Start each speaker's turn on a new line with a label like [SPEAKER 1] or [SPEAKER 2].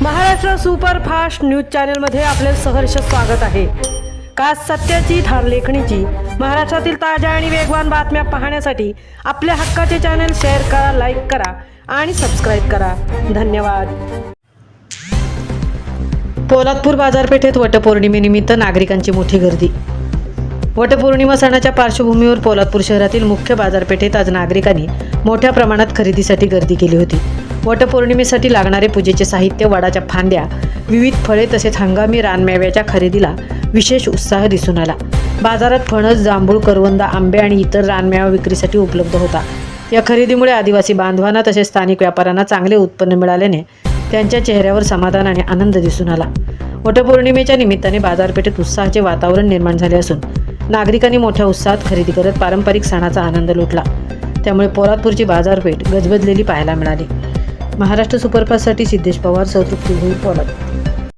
[SPEAKER 1] Maharashtra superfast news चॅनलमध्ये आपले सहर्ष स्वागत आहे। खास सत्याची थार लेखणीची महाराष्ट्रातील ताज्या आणि वेगवान बातम्या पाहण्यासाठी आपल्या हक्काचे चॅनल शेअर करा, लाईक करा आणि सबस्क्राईब करा। धन्यवाद। पोलादपूर बाजारपेठेत वटपौर्णिमेनिमित्त नागरिकांची मोठी गर्दी। वटपौर्णिमा सणाच्या पार्श्वभूमीवर पोलादपूर शहरातील मुख्य बाजारपेठेत आज नागरिकांनी मोठ्या प्रमाणात खरेदीसाठी गर्दी केली होती। वटपौर्णिमेसाठी लागणारे पूजेचे साहित्य, वडाच्या फांद्या, विविध फळे तसेच हंगामी रानमेव्याच्या खरेदीला विशेष उत्साह दिसून आला। बाजारात फणस, जांभूळ, करवंद, आंबे आणि इतर रानमेवा विक्रीसाठी उपलब्ध होता। या खरेदीमुळे आदिवासी बांधवांना तसेच स्थानिक व्यापाऱ्यांना चांगले उत्पन्न मिळाल्याने त्यांच्या चेहऱ्यावर समाधान आणि आनंद दिसून आला। वटपौर्णिमेच्या निमित्ताने बाजारपेठेत उत्साहाचे वातावरण निर्माण झाले असून नागरिकांनी मोठ्या उत्साहात खरेदी करत पारंपरिक सणाचा आनंद लुटला। त्यामुळे पोलादपूरची बाजारपेठ गजबजलेली पाहायला मिळाली। महाराष्ट्र सुपरफास्टसाठी सिद्धेश पवार, संतृप्ति होईल, पोलादपूर।